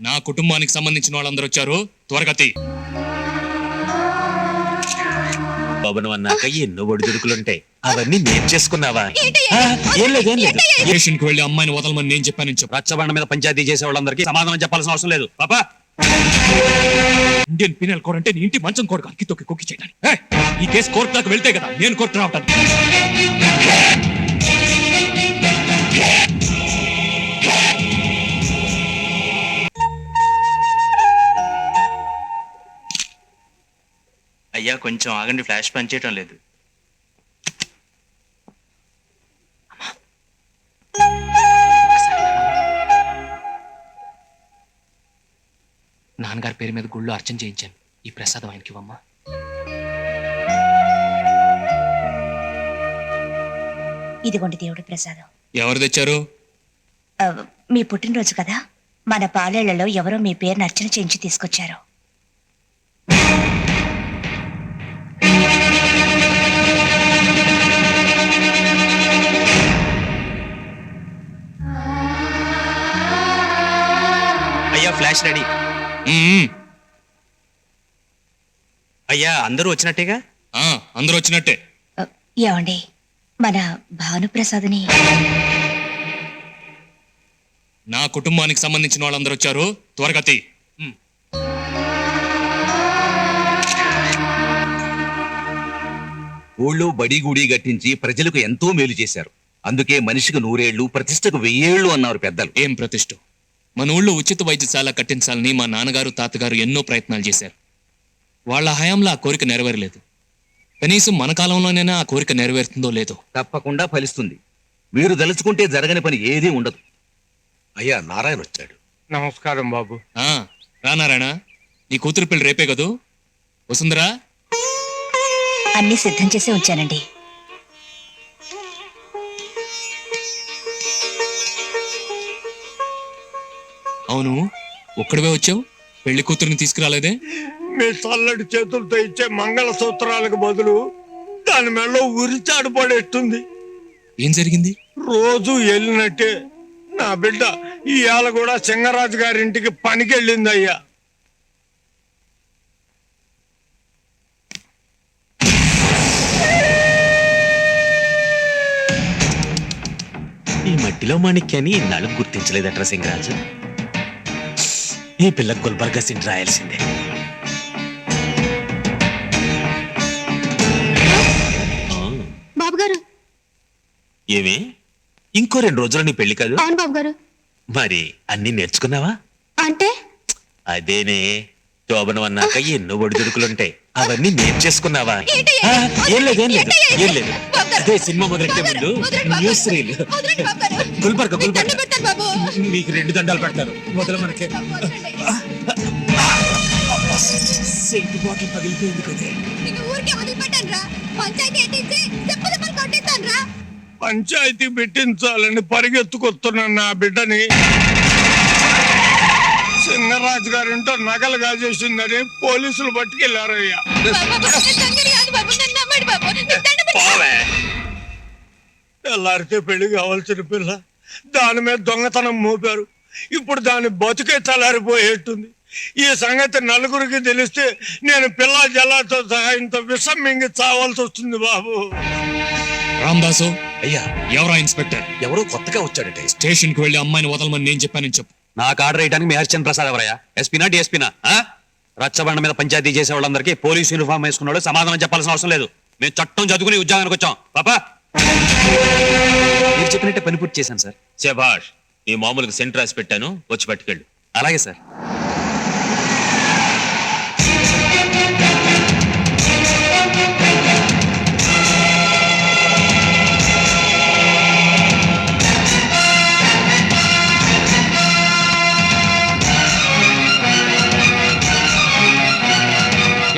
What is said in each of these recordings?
నా కుటుంబానికి సంబంధించిన వాళ్ళందరూ వచ్చారు, త్వరగా తీ. భవనం అన్నాక ఎన్నో ఒడిదుడుకులుంటాయి, అవన్నీ నేను చేసుకున్నావా? ఏం లేదు. స్టేషన్కి వెళ్ళి అమ్మాయిని వదలమని నేను చెప్పాను చెప్పు. రచ్చబండ మీద పంచాయతీ చేసే వాళ్ళందరికీ సమాధానం చెప్పాల్సిన అవసరం లేదు. పాపా, ఇండియన్ పీనల్ కోడ్ అంటే నీ ఇంటి మంచం కోడ్ అక్కి తొక్కి కుక్కి చేయడానికి. ఈ కేసు కోర్టు దాకా వెళ్తే కదా నేను కోర్టు రావటాను. అయ్యా కొంచెం ఆగండి, ఫ్లాష్ పనిచేయటం లేదు. నాన్నగారి పేరు మీద గుళ్ళు అర్చన చేయించాను. ఈ ప్రసాదం ఆయనకి ఇవ్వమ్మా. ఇదిగోండి దేవుడి ప్రసాదం. ఎవరు తెచ్చారు? మీ పుట్టినరోజు కదా, మన పాలేళ్లలో ఎవరో మీ పేరును అర్చన చేయించి తీసుకొచ్చారు. అయ్యా ఫ్లాష్ రెడీ. అయ్యా అందరూ వచ్చినట్టేగా? అందరూ వచ్చినట్టే. ఏమండి, మన భానుప్రసాద్ని నా కుటుంబానికి సంబంధించిన వాళ్ళందరూ వచ్చారు, త్వరగా తీ. ఊళ్ళో బడి గుడి గట్టించి ప్రజలకు ఎంతో మేలు చేశారు. అందుకే మనిషికి 100 ఏళ్లు, ప్రతిష్టకు 1000 ఏళ్లు అన్నారు పెద్దలు. ఏం ప్రతిష్ఠ! మన ఊళ్ళో ఉచిత వైద్యశాల కట్టించాలని మా నాన్నగారు తాతగారు ఎన్నో ప్రయత్నాలు చేశారు. వాళ్ళ హయాంలో ఆ కోరిక నెరవేరలేదు. కనీసం మన కాలంలోనైనా ఆ కోరిక నెరవేరుతుందో లేదో. తప్పకుండా ఫలిస్తుంది. మీరు దలుచుకుంటే జరగని పని ఏదీ ఉండదు. అయ్యా నారాయణ వచ్చాడు. నమస్కారం బాబు. రా నారాయణ, నీ కూతురు పెళ్లి రేపే కదూ? వసుందరా, అన్ని సిద్ధం చేసి ఉంచానండి. అవును, ఒక్కడివే వచ్చావు, పెళ్లి కూతురుని తీసుకురాలేదే? మీ చల్లటి చేతులతో ఇచ్చే మంగళ సూత్రాలకు బదులు దాని మెడలో ఉరిచాడు పడేస్తుంది. ఏం జరిగింది? రోజు వెళ్ళినట్టే నా బిడ్డ ఇవాళ కూడా సింగరాజు గారింటికి పనికెళ్ళింది అయ్యా. ఈ మట్టిలో మాణిక్యాన్ని ఇన్నాళ్ళు గుర్తించలేదట్రా సింగరాజు. ఈ పిల్ల గుల్బర్గా సిండ్ రాయాల్సిందే. బాబు గారు. ఏమి ఇంకో 2 రోజులు నీ పెళ్లి కాదు? అవును బాబు గారు. మరి అన్ని నేర్చుకున్నావా? అంటే అదేనే, శోభనం అన్నాక ఎన్నో ఒడిదుడుకులుంటాయి, అవన్నీ నేర్చేసుకున్నావా? ఏం లేదు. అదే సినిమా మొదలెట్టే ముందు న్యూస్ రీల్. గుల్బర్గా మీకు 2 దండాలు పెడతారు. మొదలు మనకి పగిలిపోయింది కదే. పంచాయతీ పెట్టించాలని పరిగెత్తుకొస్తున్నాను నా బిడ్డని. సింగరాజు గారింటో నగలు కాజేసిందని పోలీసులు పట్టుకెళ్లారయ్యా. తెల్లారితే పెళ్లి కావాల్సిన పిల్ల దాని మీద దొంగతనం మోపారు. ఇప్పుడు దాని బతుకే తలారిపోయేట్టుంది. ఈ సంగతి నలుగురికి తెలిస్తే నేను పిల్ల జల్లాతో సహాయంతో విషం మింగి చావాల్సి వస్తుంది బాబు. రామదాసు, అయ్యా ఎవరా ఇన్స్పెక్టర్? ఎవరో కొత్తగా వచ్చాడట. స్టేషన్ కి వెళ్ళి అమ్మాయిని వదలమని నేను చెప్పానని చెప్పు. నాకు ఆర్డర్ వేయడానికి మీ హరిచంద్ర ప్రసాద్ ఎవరయ్యా? ఎస్పీనా డిఎస్పీనా? రచ్చబండ మీద పంచాయతీ చేసే వాళ్ళందరికీ పోలీసు యూనిఫామ్ వేసుకున్నాడు, సమాధానం చెప్పాల్సిన అవసరం లేదు. మేము చట్టం చదువుకుని ఉద్యోగానికి వచ్చాం. పాపా, మీరు చెప్పినట్టే పని పూర్తి చేశాను సార్. శభాష్. ఈ మామూలుగా సెంటర్ రాసి పెట్టాను, వచ్చి పట్టుకెళ్ళు. అలాగే సార్.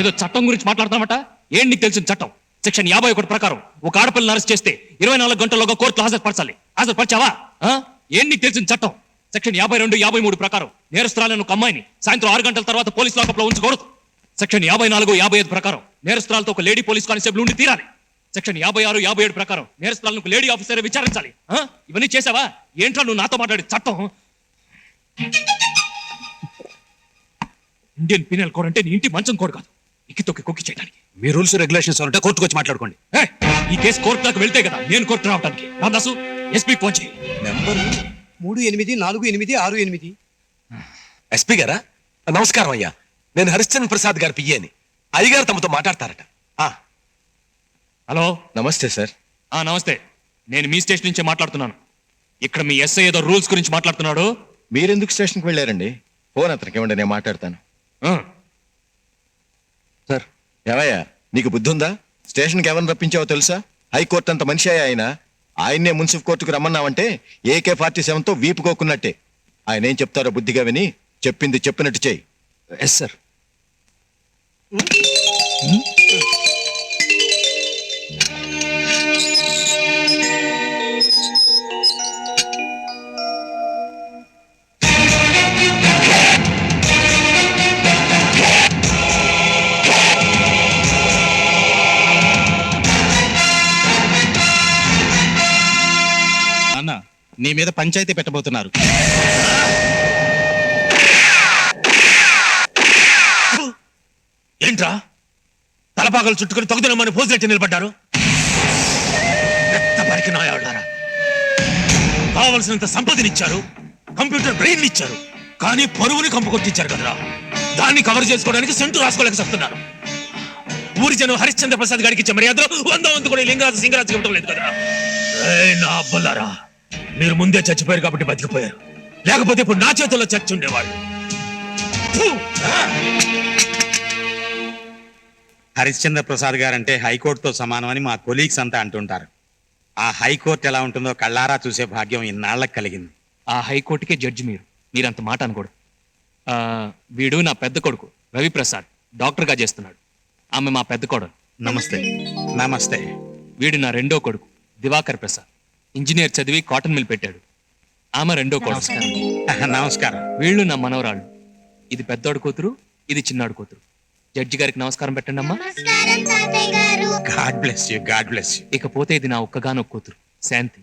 ఏదో చట్టం గురించి మాట్లాడతామట. ఏం నీకు తెలిసిన చట్టం? సెక్షన్ 51 ప్రకారం ఒక ఆడపిల్లని అరెస్ట్ చేస్తే 24 గంటల్లోగా కోర్టులో హాజరుపరచాలి. హాజరుపరిచావా? ఏం నీకు తెలిసిన చట్టం? సెక్షన్ 52, 53 ప్రకారం నేరస్తురాలను ఒక అమ్మాయిని సాయంత్రం 6 గంటల తర్వాత పోలీస్ లాకప్ లో ఉంచకూడదు. సెక్షన్ 54, 55 ప్రకారం నేరస్తురాలతో ఒక లేడీ పోలీస్ కానిస్టేబుల్ ఉండి తీరాలి. సెక్షన్ 56, 57 ప్రకారం నేరస్తురాలను లేడీ ఆఫీసర్ విచారించాలి. ఇవన్నీ చేసావా? ఏంట్రా నువ్వు నాతో మాట్లాడే చట్టం? ఇండియన్ పీనల్ కోడ్ అంటే నీ ఇంటి మంచం కోడ్ కాదు, ఇక్కి తొక్కి కొక్కి చేయడానికి. మీ రూల్స్ రెగ్యులేషన్స్ ఉంటే కోర్టుకు వచ్చి మాట్లాడుకోండి. ఏయ్, ఈ కేసు కోర్టు దాకా వెళ్తే కదా నేను కోర్టు రావడానికి. రామదాసు ఎస్పీ ఫోన్ చేయి. నెంబర్ 384868. ఎస్పీ గారా? నమస్కారం అయ్యా, నేను హరిశ్చంద్ర ప్రసాద్ గారి పియ్యని. అయ్యగారు తమతో మాట్లాడతారట. హలో. నమస్తే సార్. నమస్తే, నేను మీ స్టేషన్ నుంచే మాట్లాడుతున్నాను. ఇక్కడ మీ ఎస్ఐ ఏదో రూల్స్ గురించి మాట్లాడుతున్నాడు. మీరెందుకు స్టేషన్కి వెళ్ళారండి? ఫోన్ అతనికి ఇవ్వండి, నేను మాట్లాడతాను. ఆ, సార్ ఏవయ్యా, నీకు బుద్ధి ఉందా? స్టేషన్కి ఎవరిని రప్పించావో తెలుసా? హైకోర్టు అంత మనిషి ఆయన, ఆయన్నే మున్సిపల్ కోర్టుకు రమ్మన్నావంటే AK-47తో వీపు కోకున్నట్టే. ఆయన ఏం చెప్తారో బుద్ధిగా విని చెప్పింది చెప్పినట్టు చెయ్యి. Yes sir. అన్న, నీ మీద పంచాయతీ పెట్టబోతున్నారు. ఏంట్రా తలపాకలు చుట్టుకుని తొగదనమని పోజులెట్టి నిలబడ్డారు? రక్తపరికి నాయాళ్ళారా, కావలసినంత సంపదనిచ్చారు, కంప్యూటర్ బ్రెయిన్ ఇచ్చారు, కానీ పరువుని కంపు కొట్టించారు కదరా. దాన్ని కవర్ చేసుకోవడానికి సెంటు రాసుకోలేక చెప్తున్నారు. ఊరి జనం హరిశ్చంద్ర ప్రసాద్ గారికి ఇచ్చే మర్యాదలో 100 కూడా లింగరాజు సింగరాజు ఇవ్వడం లేదు కదరా. నా అబ్బలారా, మీరు ముందే చచ్చిపోయారు కాబట్టి బతికిపోయారు, లేకపోతే ఇప్పుడు నా చేతుల్లో చచ్చి ఉండేవాడు. హరిశ్చంద్ర ప్రసాద్ గారంటే హైకోర్టుతో సమానమని మా కొలీగ్స్ అంతా అంటుంటారు. ఆ హైకోర్టు ఎలా ఉంటుందో కళ్ళారా చూసే భాగ్యం ఇన్నాళ్ళకి కలిగింది. ఆ హైకోర్టుకే జడ్జి మీరంత మాట అనకూడదు. వీడు నా పెద్ద కొడుకు రవిప్రసాద్, డాక్టర్గా చేస్తున్నాడు. ఆమె మా పెద్ద కోడలు. నమస్తే. నమస్తే. వీడు నా రెండో కొడుకు దివాకర్ ప్రసాద్, ఇంజనీర్ చదివి కాటన్ మిల్ పెట్టాడు. ఆమె రెండో కొడుకు. నమస్కారం. వీళ్ళు నా మనవరాళ్ళు. ఇది పెద్దోడు కూతురు, ఇది చిన్నాడు కూతురు. జడ్జి గారికి నమస్కారం పెట్టండి అమ్మా. God bless you, God bless you. ఇకపోతే ఇది నా ఒక్కగానొక్క కూతురు శాంతి,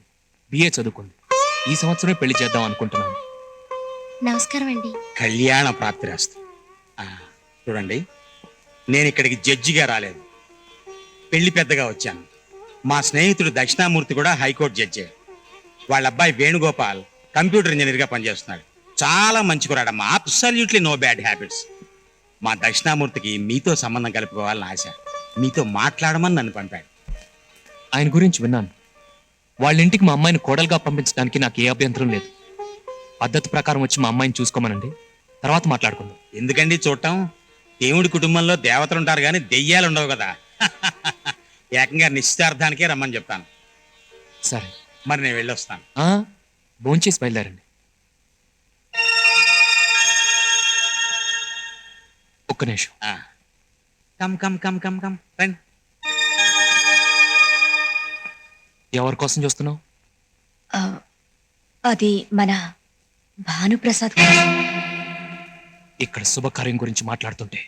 BA చదువుకుంది. ఈ సంవత్సరమే పెళ్లి చేద్దాం అనుకుంటున్నాను. నమస్కారం అండి. కళ్యాణ ప్రాప్తిరాస్తు. చూడండి, నేను ఇక్కడికి జడ్జిగా రాలేదు, పెళ్లి పెద్దగా వచ్చాను. మా స్నేహితుడు దక్షిణామూర్తి కూడా హైకోర్టు జడ్జే. వాళ్ళ అబ్బాయి వేణుగోపాల్ కంప్యూటర్ ఇంజనీర్గా పనిచేస్తున్నాడు. చాలా మంచి కురాడమ్మా, అబ్సల్యూట్లీ నో బ్యాడ్ హ్యాబిట్స్. మా దక్షిణామూర్తికి మీతో సంబంధం కలుపుకోవాలని ఆశ, మీతో మాట్లాడమని నన్ను పంపాడు. ఆయన గురించి విన్నాను. వాళ్ళ ఇంటికి మా అమ్మాయిని కోడలుగా పంపించడానికి నాకు ఏ అభ్యంతరం లేదు. పద్ధతి ప్రకారం వచ్చి మా అమ్మాయిని చూసుకోమనండి, తర్వాత మాట్లాడుకుందాం. ఎందుకండి చూడటం? దేవుడి కుటుంబంలో దేవతలు ఉంటారు కానీ దెయ్యాలు ఉండవు కదా. ఏకంగా నిశ్చితార్థానికే రమ్మని చెప్తాను. సరే మరి నేను వెళ్ళొస్తాను. భోంచేసి బయలుదేరండి. ఒక్క నిమిషం. Come come come come come రండి. ఎవరి కోసం చూస్తున్నావు? అది మన భానుప్రసాద్. ఇక్కడ శుభకార్యం గురించి మాట్లాడుతుంటే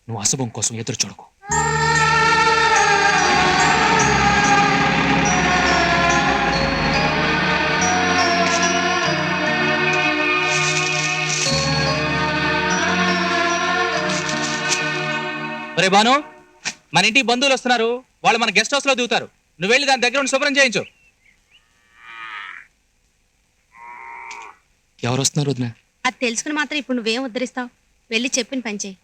నువ్వు అశుభం కోసం ఎదురు చూడకు. ఒరే బాను, మన ఇంటికి బంధువులు వస్తున్నారు. వాళ్ళు మన గెస్ట్ హౌస్ లో దిగుతారు. నువ్వు వెళ్ళి దాని దగ్గర ఉండి శుభ్రం చేయించు. ఎవరు వస్తున్నారు వదినా? అది తెలుసుకుని మాత్రం ఇప్పుడు నువ్వేం ఉద్ధరిస్తావు? వెళ్ళి చెప్పిన పని చెయ్యి.